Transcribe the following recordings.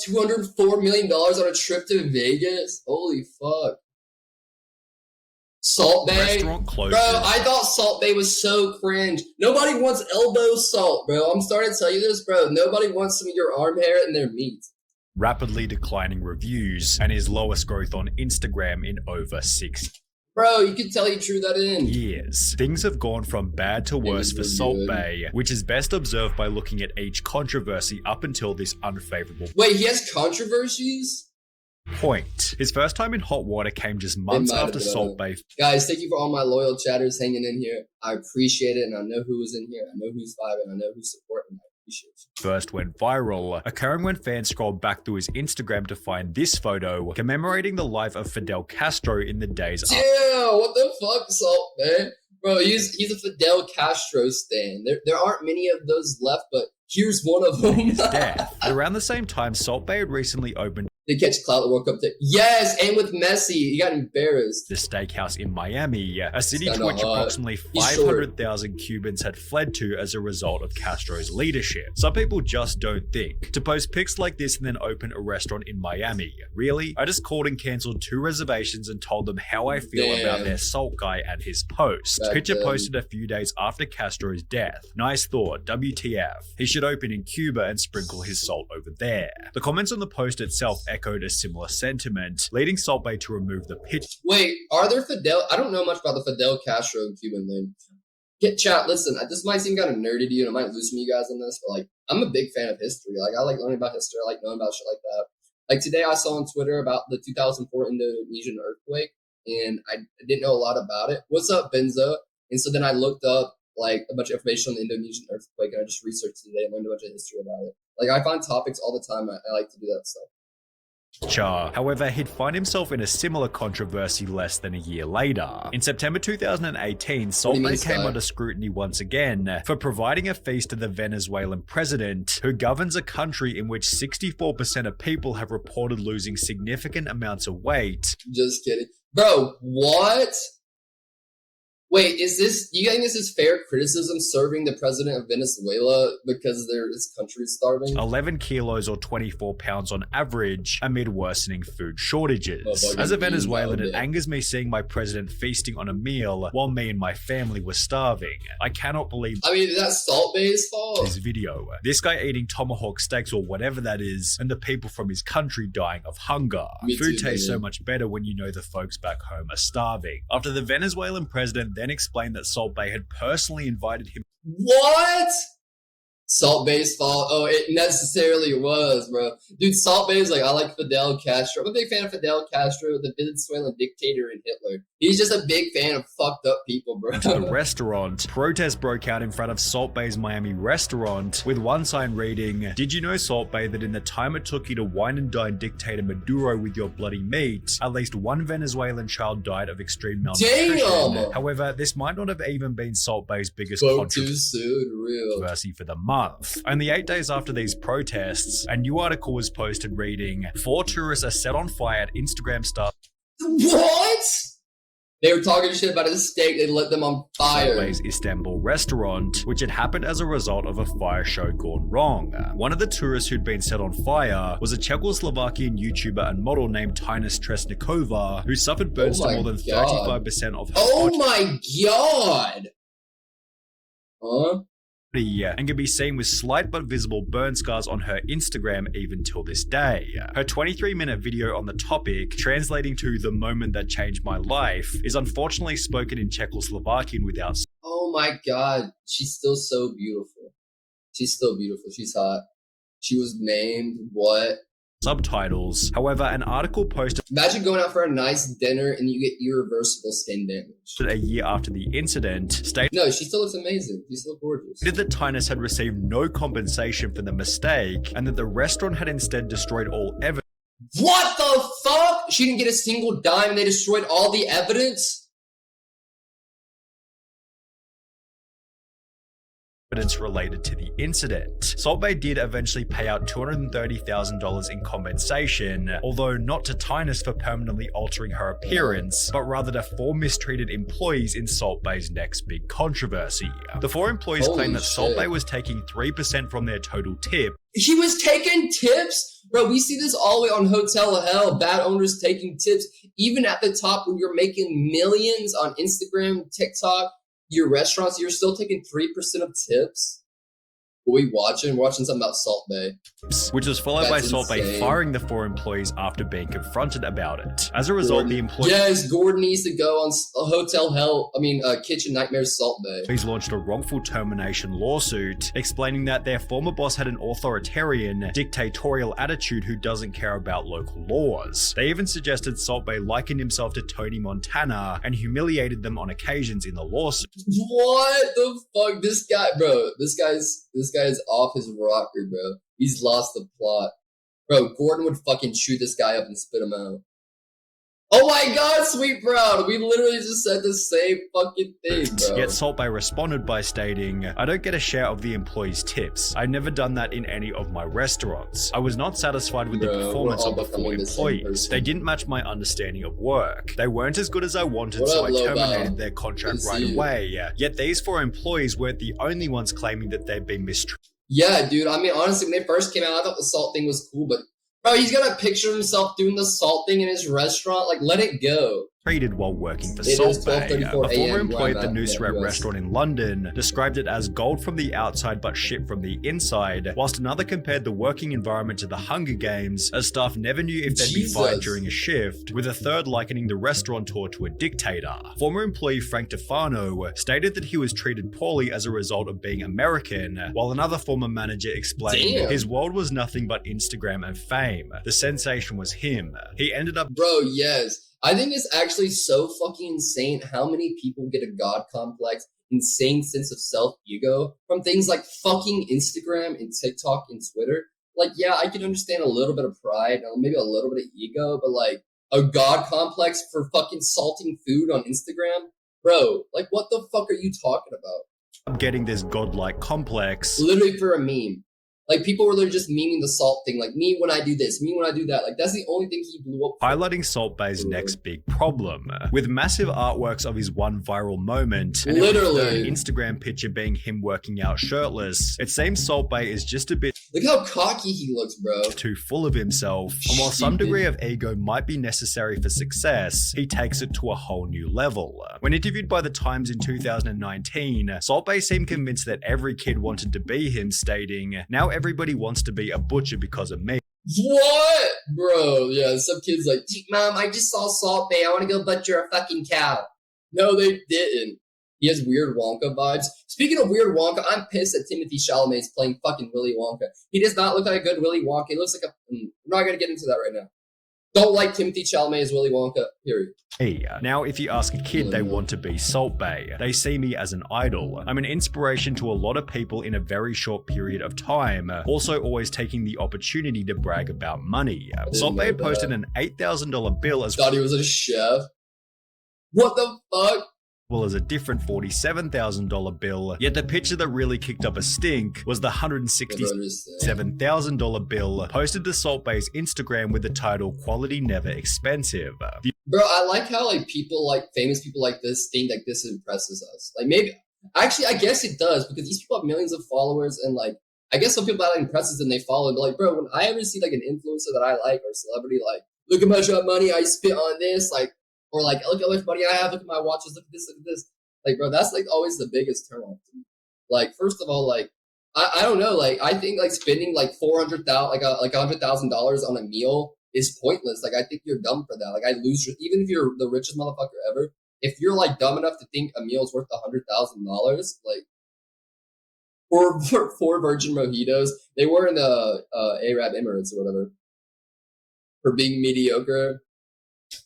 $204 million on a trip to Vegas? Holy fuck. Salt Bay? Restaurant closes. Bro, I thought Salt Bay was so cringe. Nobody wants elbow salt, bro. I'm starting to tell you this, bro. Nobody wants some of your arm hair in their meat. Rapidly declining reviews and his lowest growth on Instagram in over 6 Bro, you can tell he drew that in. years. Things have gone from bad to worse for Salt Bay, which is best observed by looking at each controversy up until this unfavorable Wait, he has controversies? point. His first time in hot water came just months after Salt Bay. Guys, thank you for all my loyal chatters hanging in here. I appreciate it, and I know who was in here. I know who's vibing. I know who's supporting. I appreciate you. First went viral, occurring when fans scrolled back through his Instagram to find this photo commemorating the life of Fidel Castro in the days Damn, what the fuck, Salt, man? Bro, he's a Fidel Castro stan. There aren't many of those left, but here's one of them. his death. Around the same time, Salt Bay had recently opened They catch Clout World Cup. Yes, and with Messi, he got embarrassed. the steakhouse in Miami, a city It's to which kinda hot. approximately He's 500,000 Cubans had fled to as a result of Castro's leadership. Some people just don't think. To post pics like this and then open a restaurant in Miami. Really? I just called and cancelled 2 reservations and told them how I feel about their salt guy and his post. Back Picture then. posted a few days after Castro's death. Nice thought, WTF. He should open in Cuba and sprinkle his salt over there. The comments on the post itself echoed a similar sentiment, leading Salt Bay to remove the picture. Wait, are there Fidel? I don't know much about the Fidel Castro and Cuban thing. Get chat. Listen, this might seem kind of nerdy to you, and I might lose some of you guys on this, but like, I'm a big fan of history. Like, I like learning about history. I like knowing about shit like that. Like today, I saw on Twitter about the 2004 Indonesian earthquake, and I didn't know a lot about it. What's up, Benzo? And so then I looked up like a bunch of information on the Indonesian earthquake, and I just researched today and learned a bunch of history about it. Like, I find topics all the time. I like to do that stuff. However, he'd find himself in a similar controversy less than a year later. In September 2018, Salt Bay came under scrutiny once again for providing a feast to the Venezuelan president, who governs a country in which 64% of people have reported losing significant amounts of weight. Just kidding. Bro, what? Wait, you think this is fair criticism serving the president of Venezuela because his country's starving? 11 kilos or 24 pounds on average amid worsening food shortages. As a Venezuelan, it angers me seeing my president feasting on a meal while me and my family were starving. I cannot believe that's Salt Bay's fault. this video. This guy eating tomahawk steaks or whatever that is, and the people from his country dying of hunger. Food tastes so much better when you know the folks back home are starving. After the Venezuelan president then explained that Salt Bay had personally invited him. What? Salt Bay's fault? Oh, it necessarily was, bro. Dude, Salt Bay's like, I like Fidel Castro. I'm a big fan of Fidel Castro, the Venezuelan dictator and Hitler. He's just a big fan of fucked up people, bro. To the restaurant. Protests broke out in front of Salt Bay's Miami restaurant, with one sign reading, "Did you know, Salt Bay, that in the time it took you to wine and dine dictator Maduro with your bloody meat, at least one Venezuelan child died of extreme malnutrition." Damn! However, this might not have even been Salt Bay's biggest Spoke too soon, real. controversy for the month. Only 8 days after these protests, a new article was posted reading, 4 tourists are set on fire at Instagram star. What? They were talking shit about his steak. They lit them on fire. Salt Bay's Istanbul restaurant, which had happened as a result of a fire show gone wrong. One of the tourists who'd been set on fire was a Czechoslovakian YouTuber and model named Tina Tresnikova, who suffered burns to more than 35% of her Oh my god! Huh? and can be seen with slight but visible burn scars on her Instagram even till this day. Her 23-minute video on the topic, translating to "the moment that changed my life," is unfortunately spoken in Czechoslovakian without. Oh my god, she's still so beautiful. She's still beautiful. She's hot. She was named what? Subtitles. However, an article posted Imagine going out for a nice dinner and you get irreversible skin damage. a year after the incident stated No, she still looks amazing. She's still gorgeous. that Tinus had received no compensation for the mistake and that the restaurant had instead destroyed all evidence. What the fuck? She didn't get a single dime and they destroyed all the evidence? Related to the incident. Salt Bay did eventually pay out $230,000 in compensation, although not to Tinus for permanently altering her appearance, but rather to 4 mistreated employees in Salt Bay's next big controversy. The 4 employees claimed that Salt Bay was taking 3% from their total tip. He was taking tips? Bro, we see this all the way on Hotel Hell, bad owners taking tips. Even at the top when you're making millions on Instagram, TikTok, your restaurants, you're still taking 3% of tips. What we watching? We're watching something about Salt Bay. Which was followed by That's Salt Bay insane. firing the 4 employees after being confronted about it. As a result, the employees Yes, Gordon needs to go on Hotel Hell, Kitchen Nightmares Salt Bay. launched a wrongful termination lawsuit, explaining that their former boss had an authoritarian, dictatorial attitude who doesn't care about local laws. They even suggested Salt Bay likened himself to Tony Montana and humiliated them on occasions in the lawsuit. What the fuck? This guy's off his rocker, bro. He's lost the plot. Bro, Gordon would fucking chew this guy up and spit him out. Oh my god, Sweet Brown! We literally just said the same fucking thing, bro. Yet Salt Bay responded by stating, "I don't get a share of the employees' tips. I've never done that in any of my restaurants. I was not satisfied with the performance of the 4 employees. They didn't match my understanding of work. They weren't as good as I wanted, so I terminated their contract right away. Yet these 4 employees weren't the only ones claiming that they'd been mistreated." Yeah, dude. I mean, honestly, when they first came out, I thought the salt thing was cool, but bro, he's got a picture of himself doing the salt thing in his restaurant. Like, let it go. Treated while working for Salt Bay. A former employee at the Noose Rep restaurant in London described it as gold from the outside but shit from the inside, whilst another compared the working environment to the Hunger Games, as staff never knew if they'd be fired during a shift, with a third likening the restaurateur to a dictator. Former employee Frank Tefano stated that he was treated poorly as a result of being American, while another former manager explained his world was nothing but Instagram and fame. The sensation was him. He ended up— Bro, yes. I think it's actually so fucking insane how many people get a god complex, insane sense of self-ego from things like fucking Instagram and TikTok and Twitter. Like, yeah, I can understand a little bit of pride, maybe a little bit of ego, but like a god complex for fucking salting food on Instagram? Bro, like what the fuck are you talking about? Getting this godlike complex. Literally for a meme. Like, people were literally just memeing the salt thing. Like, me when I do this, me when I do that. Like, that's the only thing he blew up for. Highlighting Salt Bay's next big problem. With massive artworks of his one viral moment, and literally an Instagram picture being him working out shirtless, it seems Salt Bay is just a bit— Look how cocky he looks, bro. Too full of himself. And while some degree of ego might be necessary for success, he takes it to a whole new level. When interviewed by The Times in 2019, Salt Bay seemed convinced that every kid wanted to be him, stating, "Now everybody wants to be a butcher because of me." What? Bro, yeah, some kids like, Mom, I just saw Salt Bay. I want to go butcher a fucking cow. No, they didn't. He has weird Wonka vibes. Speaking of weird Wonka, I'm pissed that Timothy Chalamet's playing fucking Willy Wonka. He does not look like a good Willy Wonka. He looks like a... I'm not going to get into that right now. Don't like Timothy Chalamet as Willy Wonka, period. Hey, now if you ask a kid, they want to be Salt Bay. They see me as an idol. I'm an inspiration to a lot of people in a very short period of time, also always taking the opportunity to brag about money. Salt Bay posted an $8,000 bill as— Thought he was a chef. What the fuck? well as a different $47,000 bill, yet the picture that really kicked up a stink was the $167,000 bill posted to Salt Bay's Instagram with the title "Quality Never Expensive." Bro, I like how people famous people like this think like this impresses us. Like maybe, actually, I guess it does because these people have millions of followers and I guess some people that impresses them they follow. But like, bro, when I ever see like an influencer that I like or a celebrity, like, look how much money I spent on this, or look how much money I have, look at my watches, look at this, like, bro, that's always the biggest turn off to me. Like, first of all, I don't know, I think spending $400,000 $100,000 on a meal is pointless. I think you're dumb for that. I lose, even if you're the richest motherfucker ever, if you're dumb enough to think a meal is worth $100,000, for 4 virgin mojitos, they were in the Arab Emirates or whatever, for being mediocre.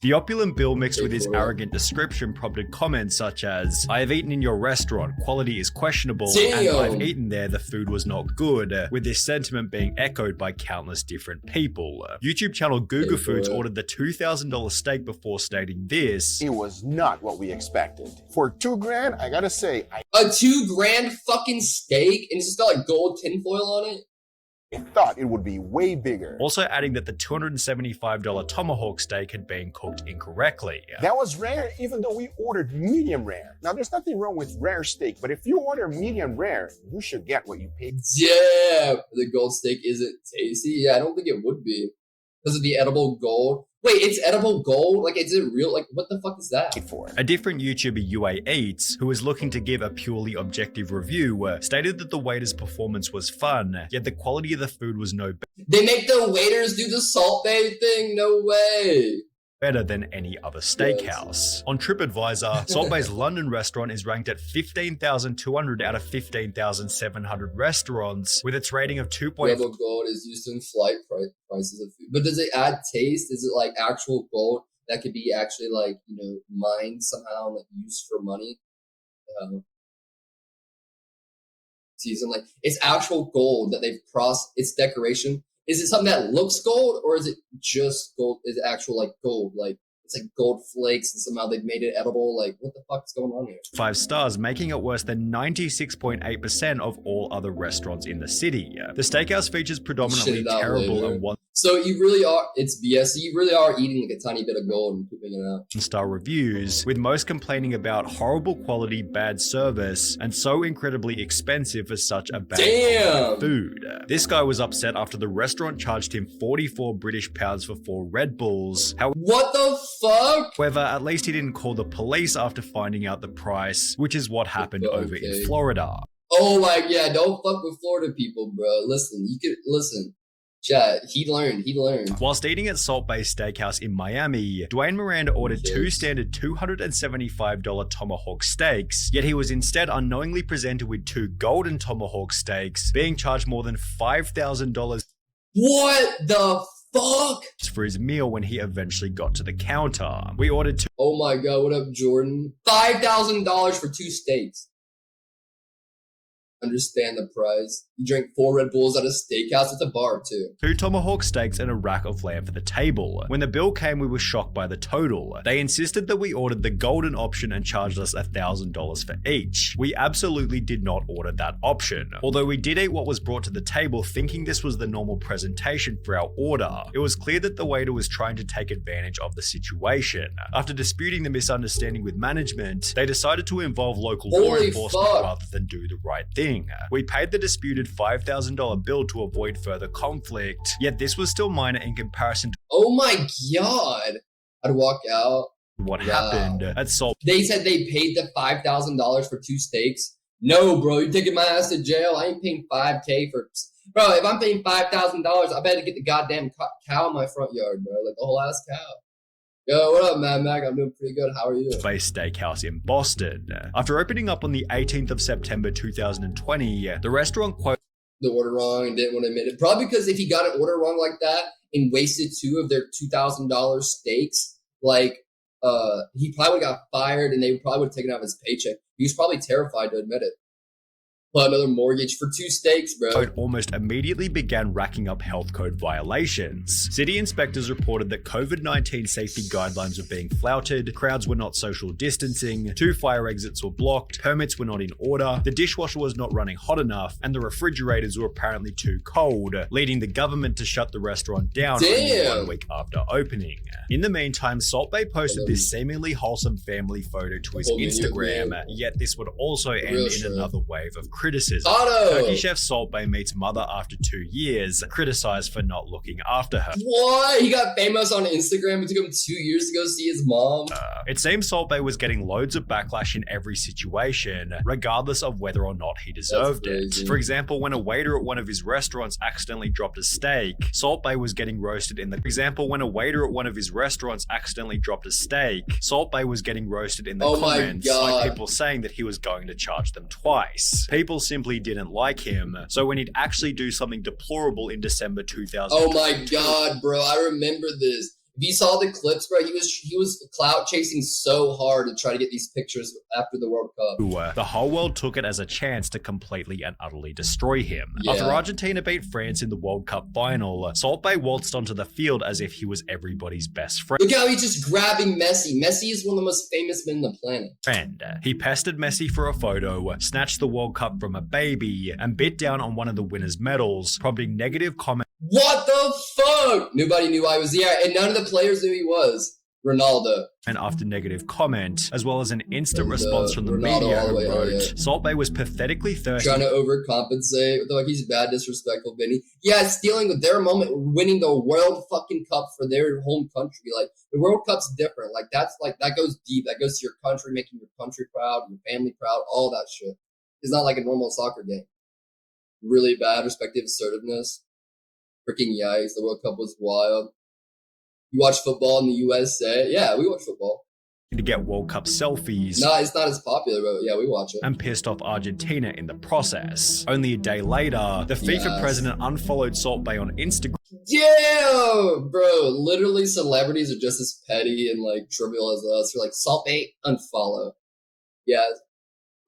The opulent bill mixed with his arrogant description prompted comments such as, "I have eaten in your restaurant, quality is questionable, and I've eaten there, the food was not good," with this sentiment being echoed by countless different people. YouTube channel Google Foods ordered the $2,000 steak before stating this: "It was not what we expected. For $2,000, I gotta say, a $2,000 fucking steak, and it's just got gold tinfoil on it? I thought it would be way bigger. Also adding that the $275 tomahawk steak had been cooked incorrectly. That was rare even though we ordered medium rare. Now there's nothing wrong with rare steak, but if you order medium rare, you should get what you paid. Yeah, the gold steak isn't tasty. Yeah, I don't think it would be. Because of the edible gold. Wait, it's edible gold? Like, is it real? Like, what the fuck is that? For. A different YouTuber, UA Eats, who was looking to give a purely objective review, stated that the waiter's performance was fun, yet the quality of the food was no They make the waiters do the Salt Bay thing? No way. better than any other steakhouse. On TripAdvisor, Salt Bay's London restaurant is ranked at 15,200 out of 15,700 restaurants, with its rating of 2.5. Edible gold is used to inflate prices of food. But does it add taste? Is it like actual gold that could be actually like, you know, mined somehow and like used for money? Season, like, it's actual gold that they've processed, it's decoration. Is it something that looks gold, or is it just gold? Is it actual like gold? Like it's like gold flakes and somehow they've made it edible. Like what the fuck's going on here? 5 stars, making it worse than 96.8% of all other restaurants in the city. The steakhouse features predominantly terrible and So you really are, it's BS. You really are eating like a tiny bit of gold and pooping it out. 1-star reviews, with most complaining about horrible quality, bad service, and so incredibly expensive for such a bad food. This guy was upset after the restaurant charged him 44 British pounds for 4 Red Bulls. What the fuck? However, at least he didn't call the police after finding out the price, which is what happened over in Florida. Oh my, yeah, don't fuck with Florida people, bro. Listen, you could, listen. Chat, he learned. Whilst eating at Salt Bay Steakhouse in Miami, Dwayne Miranda ordered 2 standard $275 tomahawk steaks, yet he was instead unknowingly presented with 2 golden tomahawk steaks, being charged more than $5,000. What the fuck? For his meal when he eventually got to the counter. We ordered 2. Oh my god, what up, Jordan? $5,000 for 2 steaks. Understand the price. You drink 4 Red Bulls at a steakhouse. It's a bar too. 2 tomahawk steaks and a rack of lamb for the table. When the bill came, we were shocked by the total. They insisted that we ordered the golden option and charged us $1,000 for each. We absolutely did not order that option. Although we did eat what was brought to the table thinking this was the normal presentation for our order, it was clear that the waiter was trying to take advantage of the situation. After disputing the misunderstanding with management, they decided to involve local law enforcement rather than do the right thing. We paid the disputed $5,000 bill to avoid further conflict, yet this was still minor in comparison to oh my god. I'd walk out. What happened at Salt. They said they paid the $5,000 for 2 steaks. No, bro, you're taking my ass to jail. I ain't paying $5,000 for... Bro, if I'm paying $5,000, I better get the goddamn cow in my front yard, bro. Like the whole ass cow. Yo, what up, Mad Mac? I'm doing pretty good. How are you? Bay Steakhouse in Boston. After opening up on the 18th of September 2020, the restaurant quote the order wrong and didn't want to admit it. Probably because if he got an order wrong like that and wasted 2 of their $2,000 steaks, like he probably got fired and they probably would have taken out his paycheck. He was probably terrified to admit it. Another mortgage for 2 steaks, bro. Almost immediately began racking up health code violations. City inspectors reported that COVID-19 safety guidelines were being flouted, crowds were not social distancing, 2 fire exits were blocked, permits were not in order, the dishwasher was not running hot enough, and the refrigerators were apparently too cold, leading the government to shut the restaurant down only 1 week after opening. In the meantime, Salt Bay posted this seemingly wholesome family photo to his Instagram, yet this would also end in another wave of criticism. Turkey chef Salt Bay meets mother after 2 years, criticized for not looking after her. What? He got famous on Instagram. It took him 2 years to go see his mom. It seems Salt Bay was getting loads of backlash in every situation, regardless of whether or not he deserved it. For example, when a waiter at one of his restaurants accidentally dropped a steak, Salt Bay was getting roasted in the comments, like people saying that he was going to charge them twice. People simply didn't like him, so when he'd actually do something deplorable in December 2000. Oh my god, bro, I remember this. If you saw the clips, bro, he was clout chasing so hard to try to get these pictures after the World Cup. The whole world took it as a chance to completely and utterly destroy him. Yeah. After Argentina beat France in the World Cup final, Salt Bae waltzed onto the field as if he was everybody's best friend. Look how he's just grabbing Messi. Messi is one of the most famous men on the planet. He pestered Messi for a photo, snatched the World Cup from a baby, and bit down on one of the winner's medals, prompting negative comments. What the fuck? Nobody knew I was here, and none of the players knew he was. Ronaldo. And after negative comment, as well as an instant response from the Ronaldo media all the way, who wrote, Salt Bae was pathetically thirsty. Trying to overcompensate. Like, he's bad, disrespectful, Vinny. Yeah, stealing with their moment, winning the World fucking Cup for their home country. Like, the World Cup's different. Like, that goes deep. That goes to your country, making your country proud, your family proud, all that shit. It's not like a normal soccer game. Really bad respective assertiveness. Freaking yikes. The World Cup was wild. You watch football in the USA? Yeah, we watch football. To get World Cup selfies. No, it's not as popular, but yeah, we watch it. And pissed off Argentina in the process. Only a day later, the FIFA president unfollowed Salt Bae on Instagram. Yeah, bro. Literally, celebrities are just as petty and like trivial as us. We're like, Salt Bae, unfollow. Yeah.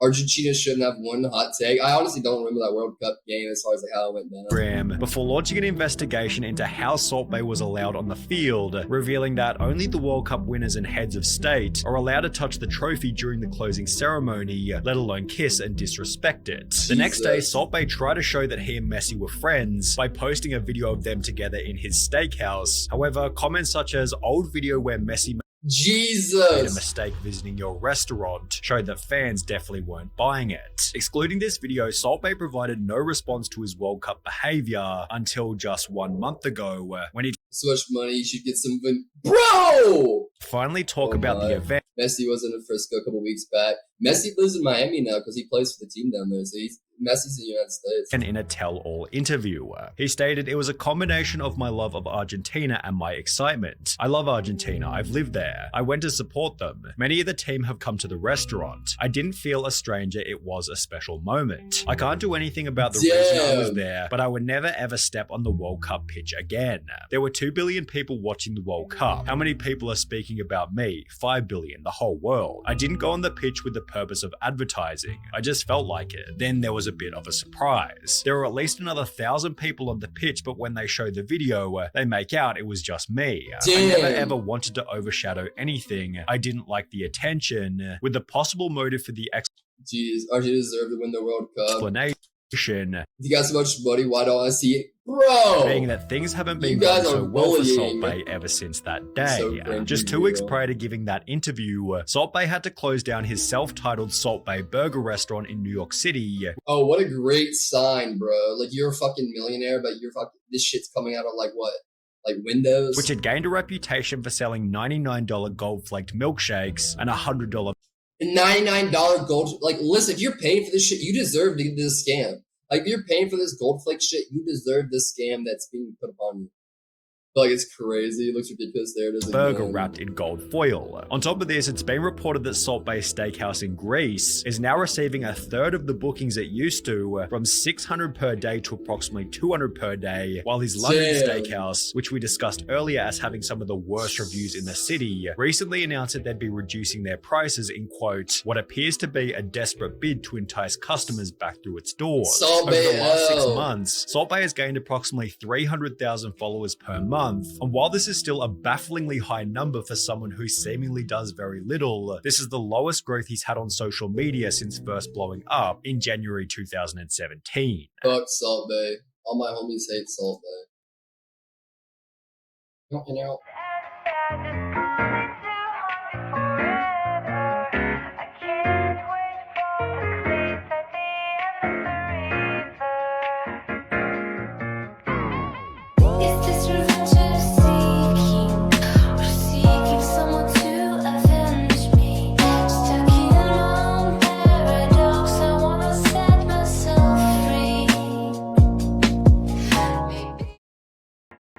Argentina shouldn't have won. Hot take. I honestly don't remember that World Cup game as far as like how it went down. Before launching an investigation into how Salt Bae was allowed on the field, revealing that only the World Cup winners and heads of state are allowed to touch the trophy during the closing ceremony, let alone kiss and disrespect it. The next day, Salt Bae tried to show that he and Messi were friends by posting a video of them together in his steakhouse. However, comments such as old video where Messi made a mistake visiting your restaurant showed that fans definitely weren't buying it. Excluding this video, Salt Bae provided no response to his World Cup behavior until just 1 month ago when he so much money, you should get some bro! Finally talk about the event. Messi was in Frisco a couple weeks back. Messi lives in Miami now because he plays for the team down there, so Messi's in the United States. And in a tell-all interview, he stated, "It was a combination of my love of Argentina and my excitement. I love Argentina. I've lived there. I went to support them. Many of the team have come to the restaurant. I didn't feel a stranger. It was a special moment. I can't do anything about the reason I was there, but I would never ever step on the World Cup pitch again. There were 2 billion people watching the World Cup. How many people are speaking about me? 5 billion, the whole world. I didn't go on the pitch with the purpose of advertising. I just felt like it. Then there was a bit of a surprise. There were at least another 1,000 people on the pitch, but when they show the video, they make out it was just me. I never ever wanted to overshadow anything. I didn't like the attention, with the possible motive for the Jeez, Argentina deserved to win the World Cup. Explanation. If you got so much money, why don't I see it? Bro! Being that things haven't been going so well for Salt Bae ever since that day. So just 2 weeks prior to giving that interview, Salt Bae had to close down his self-titled Salt Bae burger restaurant in New York City. Oh, what a great sign, bro. Like, you're a fucking millionaire, but this shit's coming out of like what? Like Windows? Which had gained a reputation for selling $99 gold-flaked milkshakes and $100 $99 gold. Like, listen, if you're paying for this shit, you deserve this scam. Like, if you're paying for this gold flake shit, you deserve this scam that's being put upon you. Like, it's crazy. It looks ridiculous. There it is. Burger wrapped in gold foil. On top of this, it's been reported that Salt Bae Steakhouse in Greece is now receiving a third of the bookings it used to, from 600 per day to approximately 200 per day, while his London steakhouse, which we discussed earlier as having some of the worst reviews in the city, recently announced that they'd be reducing their prices in, quote, what appears to be a desperate bid to entice customers back through its doors. Over the last 6 months, Salt Bae has gained approximately 300,000 followers per month. And while this is still a bafflingly high number for someone who seemingly does very little, this is the lowest growth he's had on social media since first blowing up in January 2017. Fuck Salt Bae. All my homies hate Salt Bae. You know.